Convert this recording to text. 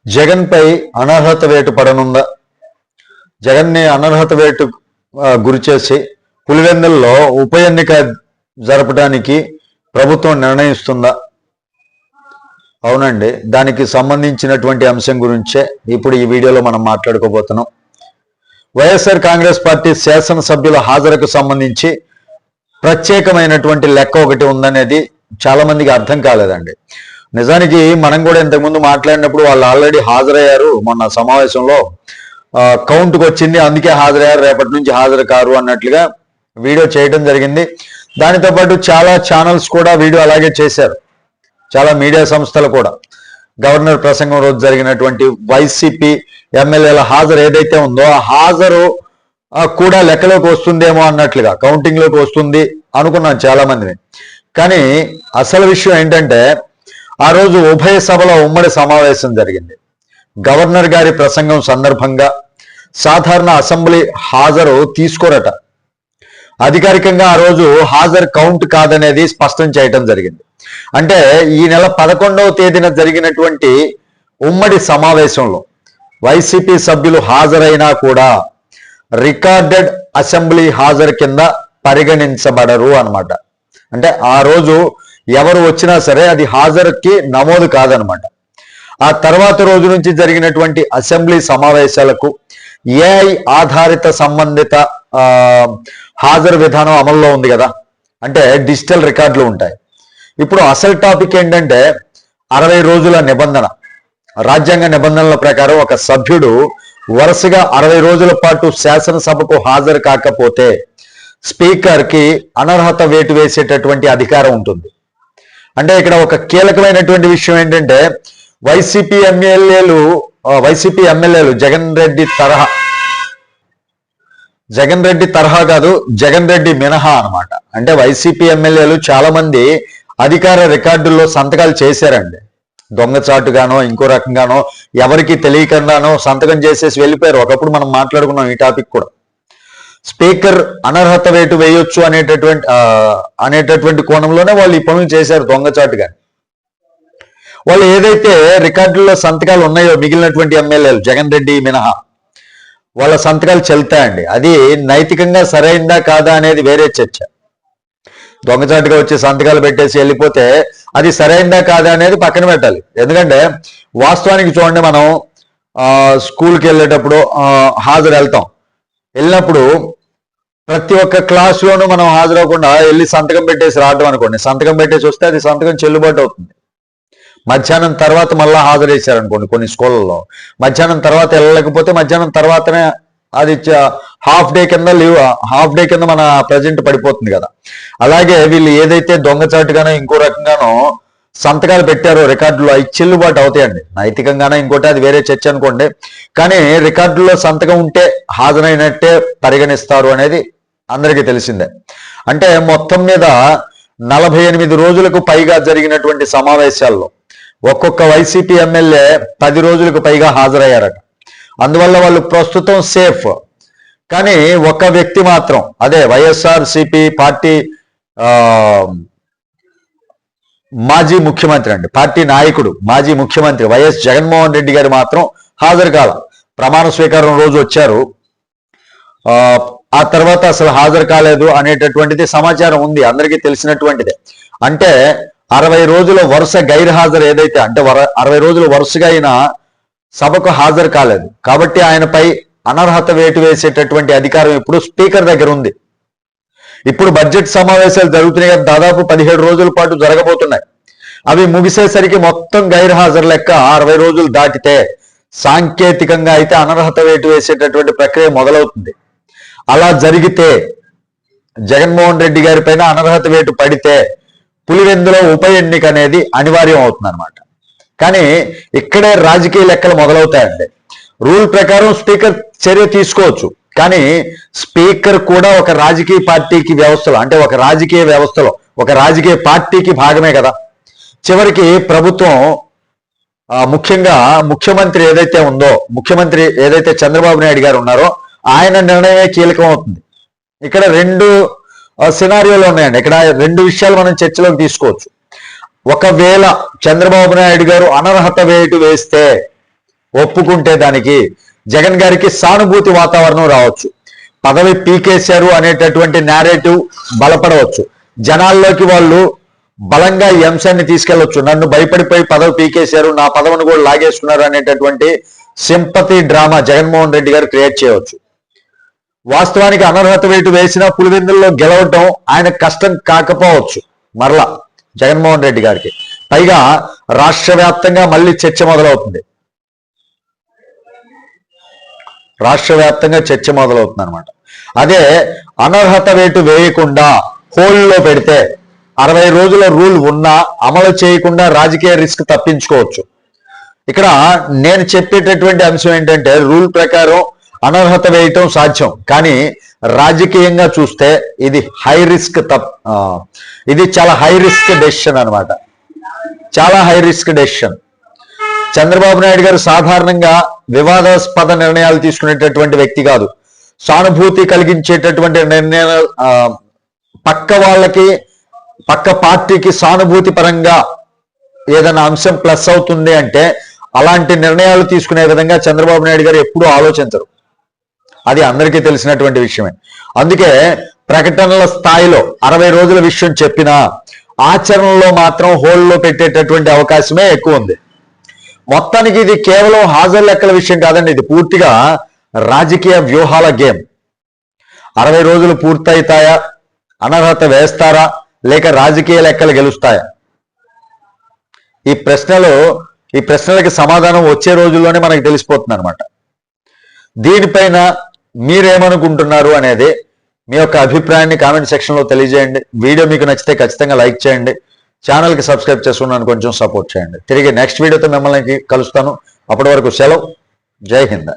జగన్ పై అనర్హత వేటు పడనుందా? జగన్ని అనర్హత వేటు గురిచేసి పులివెందుల్లో ఉప ఎన్నిక జరపడానికి ప్రభుత్వం నిర్ణయిస్తుందా? అవునండి, దానికి సంబంధించినటువంటి అంశం గురించే ఇప్పుడు ఈ వీడియోలో మనం మాట్లాడుకోబోతున్నాం. వైఎస్ఆర్ కాంగ్రెస్ పార్టీ శాసనసభ్యుల హాజరుకు సంబంధించి ప్రత్యేకమైనటువంటి లెక్క ఒకటి ఉందనేది చాలా మందికి అర్థం కాలేదండి. నిజానికి మనం కూడా ఇంతకుముందు మాట్లాడినప్పుడు వాళ్ళు ఆల్రెడీ హాజరయ్యారు, మొన్న సమావేశంలో కౌంట్కి వచ్చింది, అందుకే హాజరయ్యారు, రేపటి నుంచి హాజరు కారు అన్నట్లుగా వీడియో చేయడం జరిగింది. దానితో పాటు చాలా ఛానల్స్ కూడా వీడియో అలాగే చేశారు, చాలా మీడియా సంస్థలు కూడా. గవర్నర్ ప్రసంగం రోజు జరిగినటువంటి వైసీపీ ఎమ్మెల్యేల హాజరు ఏదైతే ఉందో ఆ హాజరు కూడా లెక్కలోకి వస్తుందేమో అన్నట్లుగా, కౌంటింగ్లోకి వస్తుంది అనుకున్నాం చాలా మందిని. కానీ అసలు విషయం ఏంటంటే ఆ రోజు ఉభయ సభల ఉమ్మడి సమావేశం జరిగింది. గవర్నర్ గారి ప్రసంగం సందర్భంగా సాధారణ అసెంబ్లీ హాజరు తీసుకోరట. అధికారికంగా ఆ రోజు హాజరు కౌంట్ కాదనేది స్పష్టం చేయటం జరిగింది. అంటే ఈ నెల 11వ తేదీన జరిగినటువంటి ఉమ్మడి సమావేశంలో వైసీపీ సభ్యులు హాజరైనా కూడా రికార్డెడ్ అసెంబ్లీ హాజరు కింద పరిగణించబడరు అన్నమాట. అంటే ఆ రోజు ఎవరు వచ్చినా సరే అది హాజరుకి నమోదు కాదనమాట. ఆ తర్వాత రోజు నుంచి జరిగినటువంటి అసెంబ్లీ సమావేశాలకు ఏఐ ఆధారిత సంబంధిత హాజరు విధానం అమల్లో ఉంది కదా, అంటే డిజిటల్ రికార్డులు ఉంటాయి. ఇప్పుడు అసలు టాపిక్ ఏంటంటే 60 రోజుల నిబంధన. రాజ్యాంగ నిబంధనల ప్రకారం ఒక సభ్యుడు వరుసగా 60 రోజుల పాటు శాసనసభకు హాజరు కాకపోతే స్పీకర్కి అనర్హత వేటు వేసేటటువంటి అధికారం ఉంటుంది. అంటే ఇక్కడ ఒక కీలకమైనటువంటి విషయం ఏంటంటే వైసీపీ ఎమ్మెల్యేలు జగన్ రెడ్డి తరహా కాదు, జగన్ రెడ్డి మినహా అనమాట. అంటే వైసీపీ ఎమ్మెల్యేలు చాలా మంది అధికార రికార్డుల్లో సంతకాలు చేశారండి. దొంగచాటుగానో ఇంకో రకంగానో ఎవరికి తెలియకుండానో సంతకం చేసేసి వెళ్ళిపోయారు. ఒకప్పుడు మనం మాట్లాడుకున్నాం ఈ టాపిక్ కూడా. స్పీకర్ అనర్హత వేటు వేయొచ్చు అనేటటువంటి కోణంలోనే వాళ్ళు ఈ పనులు చేశారు దొంగచాటుగా. వాళ్ళు ఏదైతే రికార్డుల్లో సంతకాలు ఉన్నాయో మిగిలినటువంటి ఎమ్మెల్యేలు జగన్ రెడ్డి మినహా వాళ్ళ సంతకాలు చెల్తాయండి. అది నైతికంగా సరైందా కాదా అనేది వేరే చర్చ. దొంగచాటుగా వచ్చి సంతకాలు పెట్టేసి వెళ్ళిపోతే అది సరైందా కాదా అనేది పక్కన పెట్టాలి. ఎందుకంటే వాస్తవానికి చూడండి, మనం స్కూల్కి వెళ్ళేటప్పుడు వెళ్ళినప్పుడు ప్రతి ఒక్క క్లాసులోనూ మనం హాజరవకుండా వెళ్ళి సంతకం పెట్టేసి రావడం అనుకోండి, సంతకం పెట్టేసి వస్తే అది సంతకం చెల్లుబాటు అవుతుంది. మధ్యాహ్నం తర్వాత మళ్ళీ హాజరేశారనుకోండి, కొన్ని స్కూళ్ళలో మధ్యాహ్నం తర్వాత వెళ్ళలేకపోతే మధ్యాహ్నం తర్వాతనే అది హాఫ్ డే కింద మన ప్రజెంట్ పడిపోతుంది కదా. అలాగే వీళ్ళు ఏదైతే దొంగచాటుగానో ఇంకో రకంగానో సంతకాలు పెట్టారో రికార్డులో అవి చెల్లుబాటు అవుతాయండి. నైతికంగానో ఇంకోటి అది వేరే చర్చ అనుకోండి, కానీ రికార్డుల్లో సంతకం ఉంటే హాజరైనట్టే పరిగణిస్తారు అనేది అందరికీ తెలిసిందే. అంటే మొత్తం మీద 48 రోజులకు పైగా జరిగినటువంటి సమావేశాల్లో ఒక్కొక్క వైసీపీ ఎమ్మెల్యే 10 రోజులకు పైగా హాజరయ్యారట. అందువల్ల వాళ్ళు ప్రస్తుతం సేఫ్. కానీ ఒక వ్యక్తి మాత్రం, అదే వైఎస్ఆర్సీపీ పార్టీ మాజీ ముఖ్యమంత్రి అండి, పార్టీ నాయకుడు మాజీ ముఖ్యమంత్రి వైఎస్ జగన్మోహన్ రెడ్డి గారు మాత్రం హాజరు కాల. ప్రమాణ స్వీకారం రోజు వచ్చారు, ఆ తర్వాత అసలు హాజరు కాలేదు అనేటటువంటిది సమాచారం ఉంది, అందరికీ తెలిసినటువంటిదే. అంటే 60 రోజుల వరుస గైర్హాజరు ఏదైతే, అంటే 60 రోజులు వరుసగా అయిన సభకు హాజరు కాలేదు కాబట్టి ఆయనపై అనర్హత వేటు వేసేటటువంటి అధికారం ఇప్పుడు స్పీకర్ దగ్గర ఉంది. ఇప్పుడు బడ్జెట్ సమావేశాలు జరుగుతున్నాయి కదా, దాదాపు 17 రోజుల పాటు జరగబోతున్నాయి. అవి ముగిసేసరికి మొత్తం గైర్హాజరు లెక్క 60 రోజులు దాటితే సాంకేతికంగా అయితే అనర్హత వేటు వేసేటటువంటి ప్రక్రియ మొదలవుతుంది. అలా జరిగితే జగన్మోహన్ రెడ్డి గారి పైన అనర్హత వేటు పడితే పులివెందులో ఉప ఎన్నిక అనేది అనివార్యం అవుతుంది అనమాట. కానీ ఇక్కడే రాజకీయ లెక్కలు మొదలవుతాయండి. రూల్ ప్రకారం స్పీకర్ చర్య తీసుకోవచ్చు, కానీ స్పీకర్ కూడా ఒక రాజకీయ పార్టీకి వ్యవస్థలో, అంటే ఒక రాజకీయ వ్యవస్థలో ఒక రాజకీయ పార్టీకి భాగమే కదా. చివరికి ప్రభుత్వం, ముఖ్యంగా ముఖ్యమంత్రి ఏదైతే చంద్రబాబు నాయుడు గారు ఉన్నారో ఆయన నిర్ణయమే కీలకం అవుతుంది. ఇక్కడ 2 సినారియోలు ఉన్నాయండి. ఇక్కడ 2 విషయాలు మనం చర్చలోకి తీసుకోవచ్చు. ఒకవేళ చంద్రబాబు నాయుడు గారు అనర్హత వేటు వేస్తే ఒప్పుకుంటే దానికి జగన్ గారికి సానుభూతి వాతావరణం రావచ్చు, పదవి పీకేశారు అనేటటువంటి నేరేటివ్ బలపడవచ్చు, జనాల్లోకి వాళ్ళు బలంగా ఈ అంశాన్ని తీసుకెళ్లొచ్చు. నన్ను భయపడిపోయి పదవి పీకేశారు, నా పదవిని కూడా లాగేసుకున్నారు అనేటటువంటి సింపతి డ్రామా జగన్మోహన్ రెడ్డి గారు క్రియేట్ చేయవచ్చు. వాస్తవానికి అనర్హత వేటు వేసిన పులివెందుల్లో గెలవటం ఆయన కష్టం కాకపోవచ్చు మరలా జగన్మోహన్ రెడ్డి గారికి. పైగా రాష్ట్ర వ్యాప్తంగా మళ్ళీ చర్చ మొదలవుతుంది, రాష్ట్ర వ్యాప్తంగా చర్చ మొదలవుతుంది అనమాట. అదే అనర్హత వేటు వేయకుండా హోల్డ్లో పెడితే 60 రోజుల రూల్ ఉన్నా అమలు చేయకుండా రాజకీయ రిస్క్ తప్పించుకోవచ్చు. ఇక్కడ నేను చెప్పేటటువంటి అంశం ఏంటంటే, రూల్ ప్రకారం అనర్హత వేయటం సాధ్యం, కానీ రాజకీయంగా చూస్తే ఇది హై రిస్క్ ఇది చాలా హై రిస్క్ డెసిషన్ అనమాట, చాలా high risk decision. Chandrababu Naidu గారు సాధారణంగా వివాదాస్పద నిర్ణయాలు తీసుకునేటటువంటి వ్యక్తి కాదు. సానుభూతి కలిగించేటటువంటి నిర్ణయాలు, పక్క పార్టీకి సానుభూతి పరంగా ఏదైనా అంశం ప్లస్ అవుతుంది అంటే అలాంటి నిర్ణయాలు తీసుకునే విధంగా చంద్రబాబు నాయుడు గారు ఎప్పుడూ ఆలోచించరు, అది అందరికీ తెలిసినటువంటి విషయమే. అందుకే ప్రకటనల స్థాయిలో 60 రోజుల విషయం చెప్పినా ఆచరణలో మాత్రం హోల్డ్లో పెట్టేటటువంటి అవకాశమే ఎక్కువ ఉంది. మొత్తానికి ఇది కేవలం హాజరు లెక్కల విషయం కాదండి, ఇది పూర్తిగా రాజకీయ వ్యూహాల గేమ్. 60 రోజులు పూర్తయితాయా, అనర్హత వేస్తారా, లేక రాజకీయ లెక్కలు గెలుస్తాయా? ఈ ప్రశ్నలకి సమాధానం వచ్చే రోజుల్లోనే మనకు తెలిసిపోతుంది అనమాట. దీనిపైన మీరేమనుకుంటున్నారు అనేది మీ యొక్క అభిప్రాయాన్ని కామెంట్ సెక్షన్లో తెలియజేయండి. వీడియో మీకు నచ్చితే ఖచ్చితంగా లైక్ చేయండి, ఛానల్కి సబ్స్క్రైబ్ చేసుకున్నాను కొంచెం సపోర్ట్ చేయండి. తిరిగి నెక్స్ట్ వీడియోతో మిమ్మల్ని కలుస్తాను. అప్పటి వరకు సెలవు. జై హింద్.